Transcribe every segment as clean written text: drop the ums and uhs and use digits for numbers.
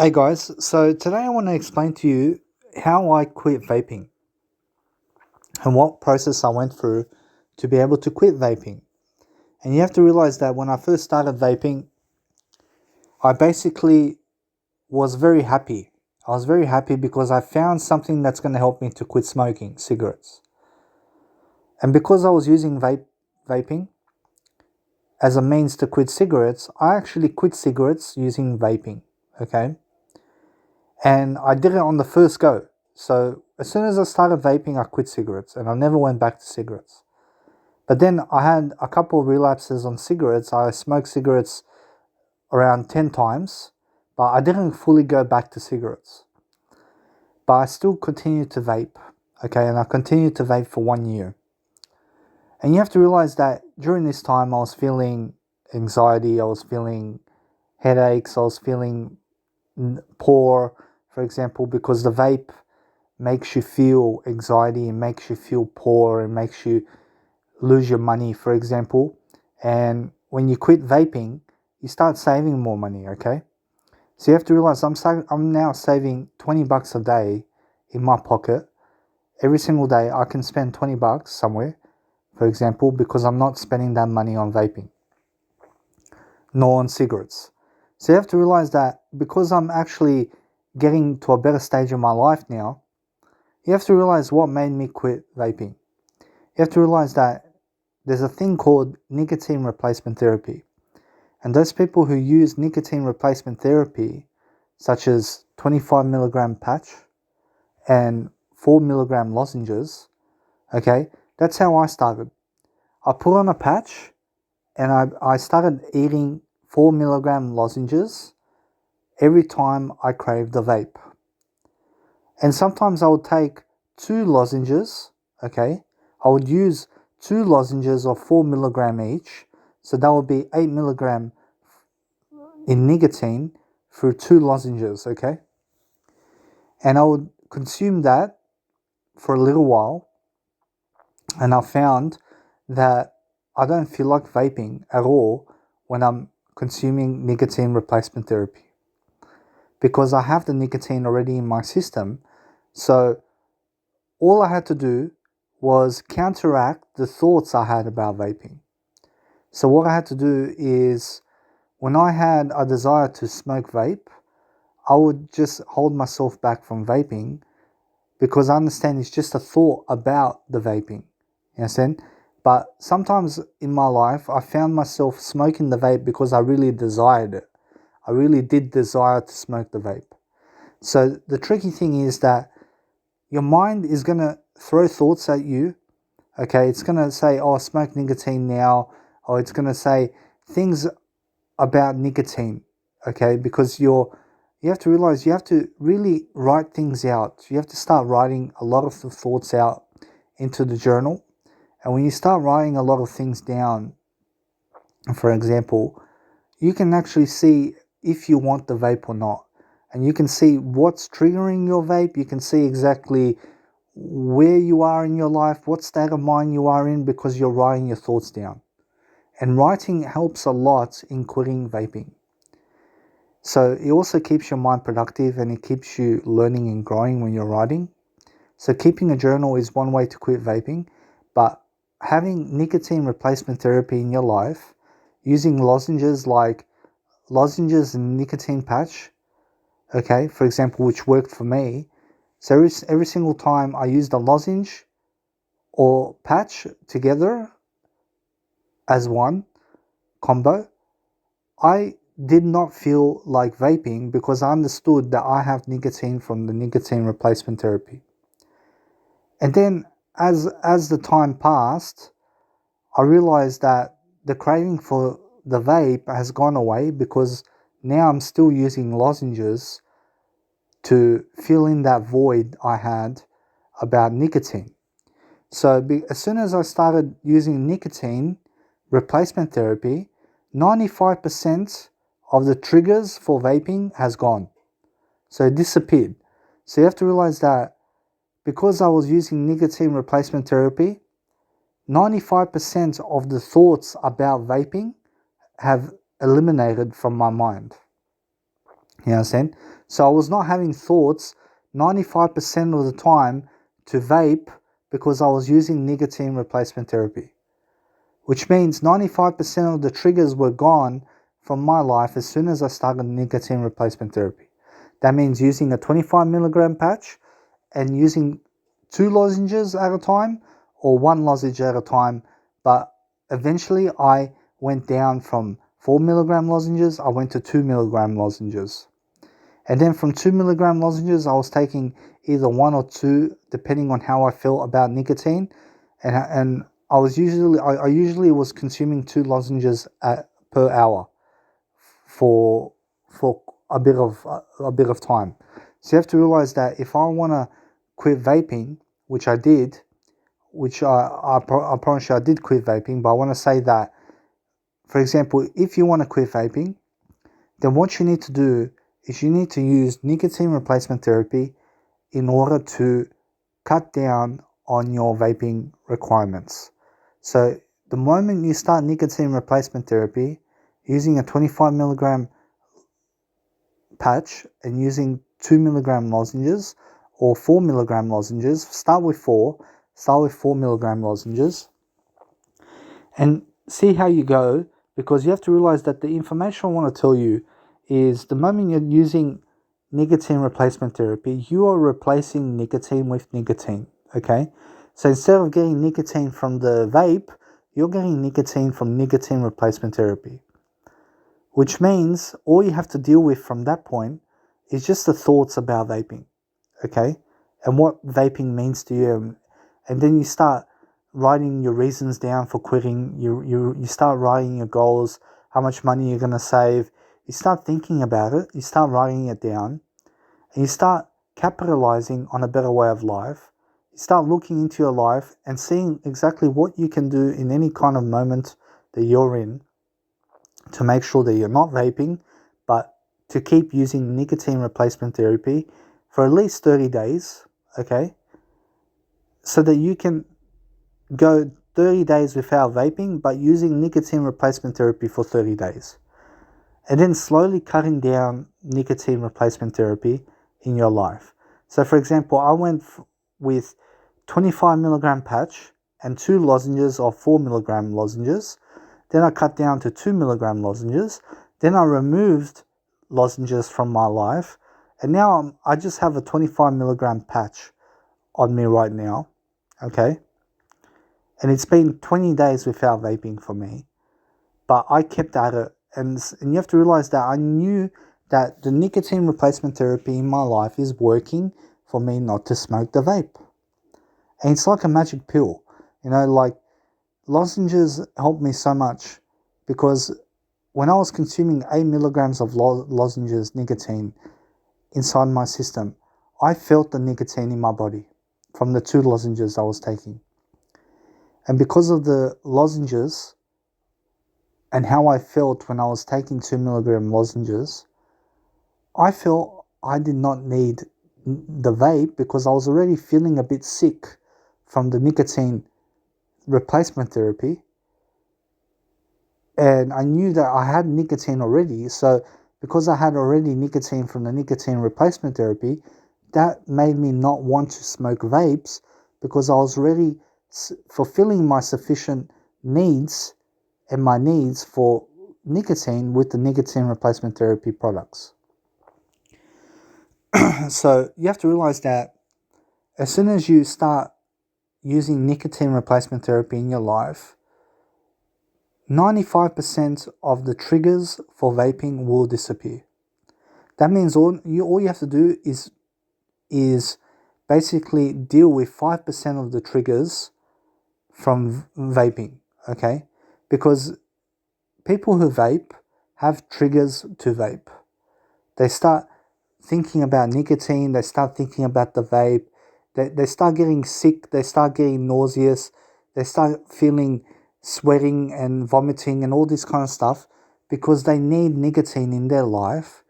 Hey guys, so today I want to explain to you how I quit vaping and what process I went through to be able to quit vaping. And you have to realize that when I first started vaping, I basically was very happy. I was very happy because I found something that's going to help me to quit smoking cigarettes. And because I was using vaping as a means to quit cigarettes, I actually quit cigarettes using vaping, okay? And I did it on the first go. So as soon as I started vaping, I quit cigarettes and I never went back to cigarettes. But then I had a couple of relapses on cigarettes. I smoked cigarettes around 10 times, but I didn't fully go back to cigarettes. But I still continued to vape, okay? And I continued to vape for 1 year. And you have to realize that during this time, I was feeling anxiety, I was feeling headaches, I was feeling poor, for example, because the vape makes you feel anxiety and makes you feel poor and makes you lose your money, for example. And when you quit vaping, you start saving more money, okay? So you have to realize I'm now saving $20 a day in my pocket. Every single day I can spend $20 somewhere, for example, because I'm not spending that money on vaping, nor on cigarettes. So you have to realize that because I'm actually getting to a better stage of my life now, you have to realize what made me quit vaping. You have to realize that there's a thing called nicotine replacement therapy. And those people who use nicotine replacement therapy, such as 25 milligram patch and 4 milligram lozenges, okay, that's how I started. I put on a patch and I started eating 4 milligram lozenges every time I craved a vape. And sometimes I would take 2 lozenges, okay? I would use 2 lozenges of 4 milligram each. So that would be 8 milligram in nicotine through 2 lozenges, okay? And I would consume that for a little while. And I found that I don't feel like vaping at all when I'm consuming nicotine replacement therapy, because I have the nicotine already in my system. So all I had to do was counteract the thoughts I had about vaping. So what I had to do is, when I had a desire to smoke vape, I would just hold myself back from vaping, because I understand it's just a thought about the vaping. You understand? But sometimes in my life, I found myself smoking the vape because I really desired it. I really did desire to smoke the vape. So the tricky thing is that your mind is going to throw thoughts at you. Okay, it's going to say, oh, smoke nicotine now. Or it's going to say things about nicotine. Okay, because you have to realize you have to really write things out. You have to start writing a lot of the thoughts out into the journal. And when you start writing a lot of things down, for example, you can actually see if you want the vape or not. And you can see what's triggering your vape. You can see exactly where you are in your life, what state of mind you are in, because you're writing your thoughts down. And writing helps a lot in quitting vaping. So it also keeps your mind productive and it keeps you learning and growing when you're writing. So keeping a journal is one way to quit vaping, but having nicotine replacement therapy in your life, using lozenges like lozenges and nicotine patch, okay, for example, which worked for me. So every single time I used a lozenge or patch together as one combo, I did not feel like vaping because I understood that I have nicotine from the nicotine replacement therapy. And then as the time passed, I realized that the craving for the vape has gone away, because now I'm still using lozenges to fill in that void I had about nicotine. So as soon as I started using nicotine replacement therapy, 95% of the triggers for vaping has gone. So it disappeared. So you have to realize that because I was using nicotine replacement therapy, 95% of the thoughts about vaping have eliminated from my mind. You understand? So I was not having thoughts 95% of the time to vape because I was using nicotine replacement therapy, which means 95% of the triggers were gone from my life as soon as I started nicotine replacement therapy. That means using a 25 milligram patch and using 2 lozenges at a time or 1 lozenge at a time. But eventually I went down from 4 milligram lozenges, I went to 2 milligram lozenges. And then from 2 milligram lozenges, I was taking either 1 or 2, depending on how I felt about nicotine. And I usually was consuming 2 lozenges per hour for a bit of time. So you have to realize that if I want to quit vaping, which I did, I promise you I did quit vaping, but I want to say that, for example, if you want to quit vaping, then what you need to do is you need to use nicotine replacement therapy in order to cut down on your vaping requirements. So the moment you start nicotine replacement therapy, using a 25 milligram patch and using 2 milligram lozenges or 4 milligram lozenges, start with 4 milligram lozenges and see how you go, because you have to realize that the information I want to tell you is the moment you're using nicotine replacement therapy, you are replacing nicotine with nicotine, okay? So instead of getting nicotine from the vape, you're getting nicotine from nicotine replacement therapy, which means all you have to deal with from that point is just the thoughts about vaping, okay? And what vaping means to you. And then you start writing your reasons down for quitting. You start writing your goals, how much money you're going to save. You start thinking about it. You start writing it down. And you start capitalizing on a better way of life. You start looking into your life and seeing exactly what you can do in any kind of moment that you're in to make sure that you're not vaping, but to keep using nicotine replacement therapy for at least 30 days, okay? So that you can go 30 days without vaping, but using nicotine replacement therapy for 30 days. And then slowly cutting down nicotine replacement therapy in your life. So for example, I went with 25 milligram patch and 2 lozenges or 4 milligram lozenges. Then I cut down to 2 milligram lozenges. Then I removed lozenges from my life. And now I just have a 25 milligram patch on me right now. Okay. And it's been 20 days without vaping for me. But I kept at it. And you have to realize that I knew that the nicotine replacement therapy in my life is working for me not to smoke the vape. And it's like a magic pill. You know, like lozenges helped me so much because when I was consuming 8 milligrams of lozenges nicotine inside my system, I felt the nicotine in my body from the 2 lozenges I was taking. And because of the lozenges and how I felt when I was taking 2 milligram lozenges, I felt I did not need the vape because I was already feeling a bit sick from the nicotine replacement therapy. And I knew that I had nicotine already. So because I had already nicotine from the nicotine replacement therapy, that made me not want to smoke vapes because I was already fulfilling my sufficient needs and my needs for nicotine with the nicotine replacement therapy products. So you have to realize that as soon as you start using nicotine replacement therapy in your life, 95% of the triggers for vaping will disappear. That means all you have to do is basically deal with 5% of the triggers from vaping, okay? Because people who vape have triggers to vape. They start thinking about nicotine, they start thinking about the vape, they start getting sick, they start getting nauseous, they start feeling sweating and vomiting and all this kind of stuff because they need nicotine in their life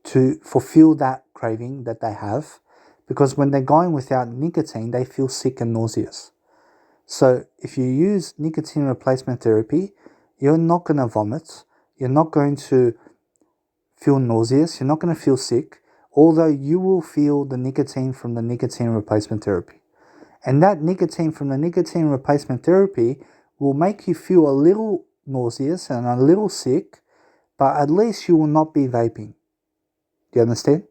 to fulfill that craving that they have, because when they're going without nicotine, they feel sick and nauseous. So if you use nicotine replacement therapy, you're not going to vomit, you're not going to feel nauseous. You're not going to feel sick, although you will feel the nicotine from the nicotine replacement therapy. And that nicotine from the nicotine replacement therapy will make you feel a little nauseous and a little sick, but at least you will not be vaping. Do you understand?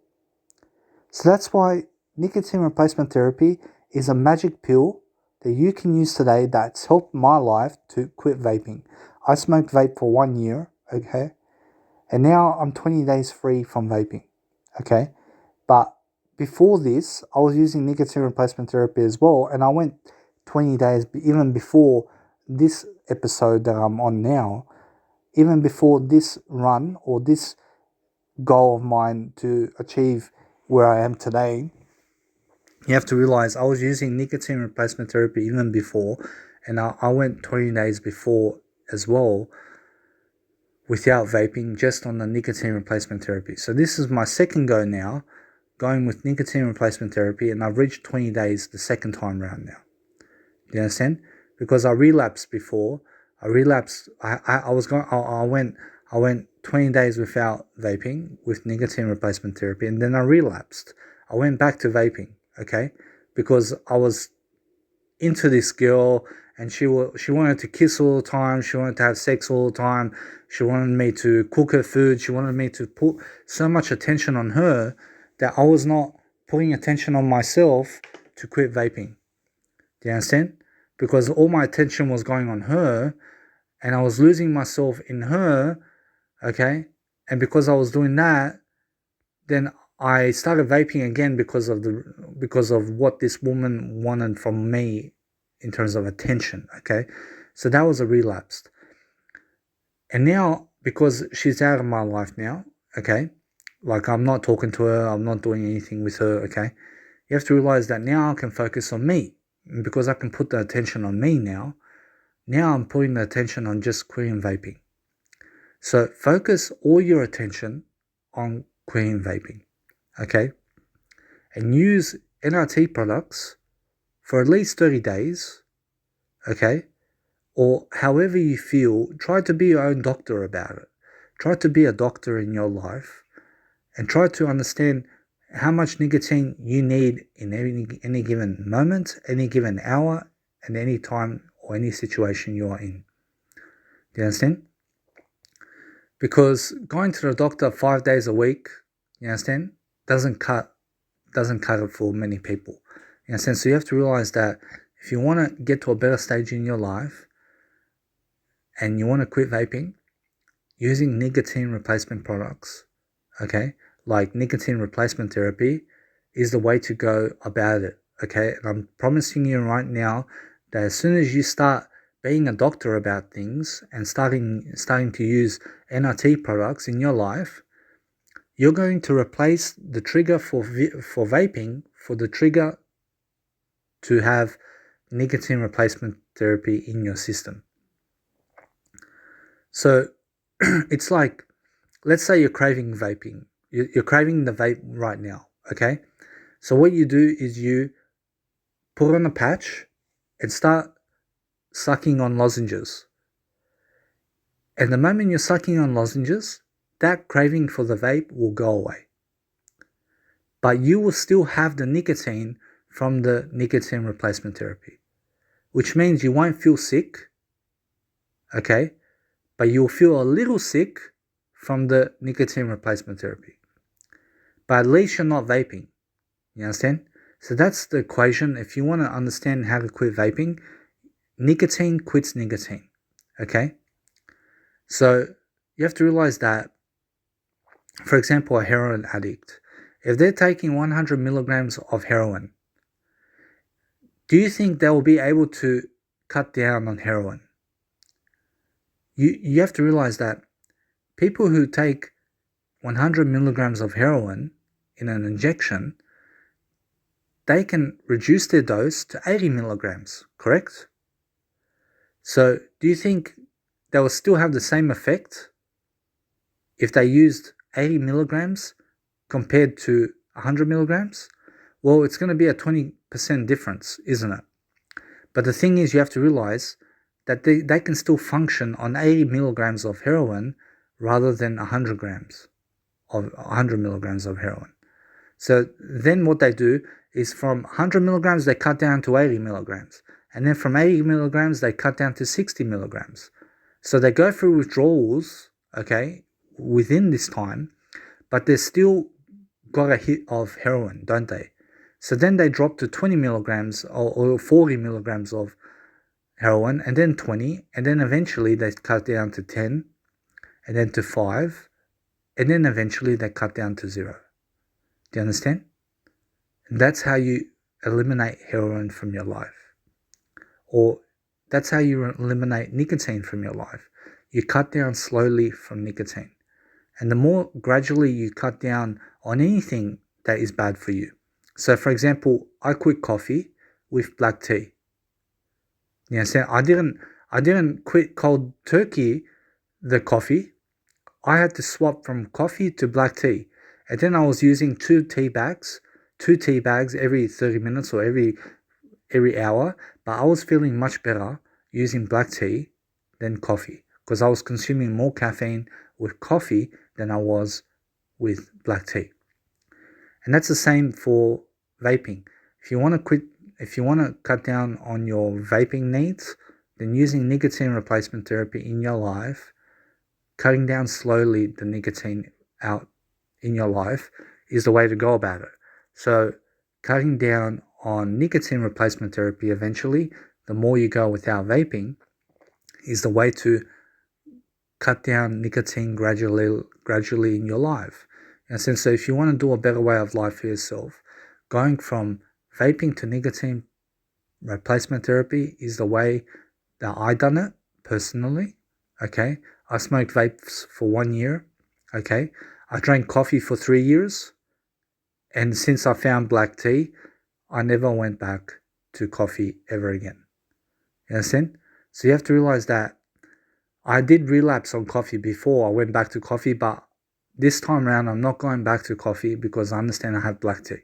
So that's why nicotine replacement therapy is a magic pill that you can use today that's helped my life to quit vaping. I smoked vape for 1 year, okay? And now I'm 20 days free from vaping, okay? But before this, I was using nicotine replacement therapy as well, and I went 20 days, even before this episode that I'm on now, even before this run or this goal of mine to achieve where I am today. You have to realize I was using nicotine replacement therapy even before, and I went 20 days before as well without vaping, just on the nicotine replacement therapy. So this is my second go now, going with nicotine replacement therapy, and I've reached 20 days the second time around now. Do you understand? Because I relapsed before. I went 20 days without vaping with nicotine replacement therapy, and then I relapsed. I went back to vaping, okay? Because I was into this girl, and she wanted to kiss all the time. She wanted to have sex all the time. She wanted me to cook her food. She wanted me to put so much attention on her that I was not putting attention on myself to quit vaping. Do you understand? Because all my attention was going on her, and I was losing myself in her, okay? And because I was doing that, then I started vaping again because of what this woman wanted from me in terms of attention, okay? So that was a relapse. And now, because she's out of my life now, okay? Like, I'm not talking to her, I'm not doing anything with her, okay? You have to realize that now I can focus on me. And because I can put the attention on me now I'm putting the attention on just quitting vaping. So focus all your attention on quitting vaping, okay? And use NRT products for at least 30 days, okay? Or however you feel. Try to be your own doctor about it. Try to be a doctor in your life, and try to understand how much nicotine you need in any given moment, any given hour, and any time or any situation you are in. Do you understand? Because going to the doctor 5 days a week, you understand, doesn't cut it for many people. You understand? So you have to realize that if you want to get to a better stage in your life and you want to quit vaping, using nicotine replacement products, okay, like nicotine replacement therapy, is the way to go about it, okay? And I'm promising you right now that as soon as you start being a doctor about things and starting to use NRT products in your life, you're going to replace the trigger for vaping for the trigger to have nicotine replacement therapy in your system. So it's like, let's say you're craving vaping. You're craving the vape right now, okay? So what you do is you put on a patch and start sucking on lozenges. And the moment you're sucking on lozenges, that craving for the vape will go away. But you will still have the nicotine from the nicotine replacement therapy, which means you won't feel sick, okay? But you'll feel a little sick from the nicotine replacement therapy. But at least you're not vaping. You understand? So that's the equation. If you want to understand how to quit vaping, nicotine quits nicotine, okay? So you have to realize that, for example, a heroin addict, if they're taking 100 milligrams of heroin, do you think they will be able to cut down on heroin? You have to realize that people who take 100 milligrams of heroin in an injection, they can reduce their dose to 80 milligrams, correct? So do you think they will still have the same effect if they used 80 milligrams compared to 100 milligrams? Well, it's going to be a 20% difference, isn't it? But the thing is, you have to realize that they can still function on 80 milligrams of heroin rather than 100 grams. of 100 milligrams of heroin. So then what they do is from 100 milligrams, they cut down to 80 milligrams. And then from 80 milligrams, they cut down to 60 milligrams. So they go through withdrawals, okay, within this time, but they're still got a hit of heroin, don't they? So then they drop to 20 milligrams or 40 milligrams of heroin, and then 20, and then eventually they cut down to 10, and then to 5, and then eventually they cut down to 0. Do you understand? And that's how you eliminate heroin from your life. Or that's how you eliminate nicotine from your life. You cut down slowly from nicotine. And the more gradually you cut down on anything that is bad for you. So for example, I quit coffee with black tea. You understand? I didn't quit cold turkey, the coffee. I had to swap from coffee to black tea. And then I was using two tea bags every 30 minutes or every hour. But I was feeling much better using black tea than coffee, because I was consuming more caffeine with coffee than I was with black tea. And that's the same for vaping. If you want to cut down on your vaping needs, then using nicotine replacement therapy in your life, cutting down slowly the nicotine out in your life, is the way to go about it. So cutting down on nicotine replacement therapy eventually, the more you go without vaping, is the way to cut down nicotine gradually in your life. And so if you want to do a better way of life for yourself, going from vaping to nicotine replacement therapy is the way that I done it personally. Okay, I smoked vapes for 1 year. Okay, I drank coffee for 3 years, and since I found black tea, I never went back to coffee ever again. You understand? So you have to realize that I did relapse on coffee before I went back to coffee, but this time around I'm not going back to coffee because I understand I have black tea.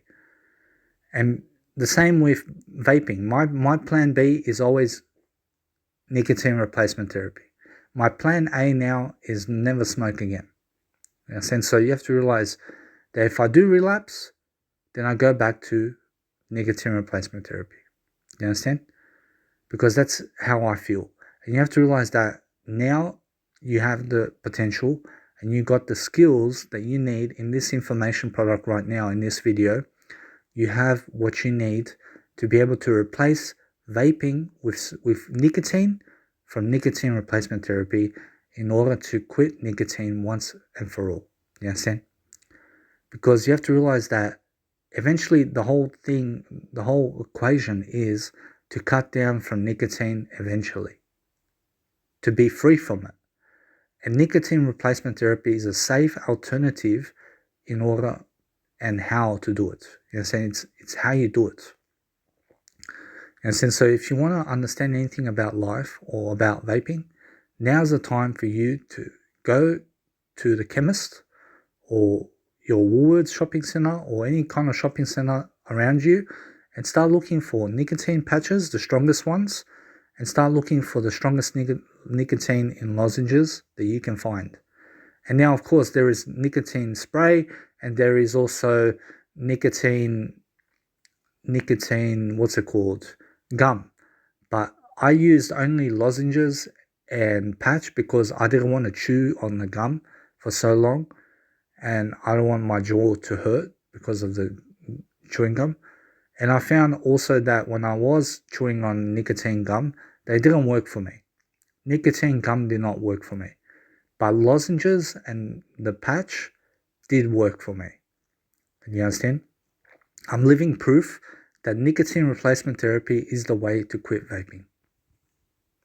And the same with vaping. My plan B is always nicotine replacement therapy. My plan A now is never smoke again. You understand? So you have to realize that if I do relapse, then I go back to nicotine replacement therapy. You understand? Because that's how I feel. And you have to realize that now you have the potential and you got the skills that you need in this information product right now in this video. You have what you need to be able to replace vaping with nicotine from nicotine replacement therapy in order to quit nicotine once and for all. You understand? Because you have to realize that eventually the whole equation is to cut down from nicotine eventually, to be free from it. And nicotine replacement therapy is a safe alternative in order and how to do it. You know what I'm saying? It's how you do it. And so if you want to understand anything about life or about vaping, now's the time for you to go to the chemist or your Woolworths shopping center or any kind of shopping center around you and start looking for nicotine patches, the strongest ones, and start looking for the strongest nicotine in lozenges that you can find. And now, of course, there is nicotine spray and there is also nicotine, what's it called? Gum. But I used only lozenges and patch because I didn't want to chew on the gum for so long. And I don't want my jaw to hurt because of the chewing gum. And I found also that when I was chewing on nicotine gum, they didn't work for me. Nicotine gum did not work for me. But lozenges and the patch did work for me. You understand? I'm living proof that nicotine replacement therapy is the way to quit vaping.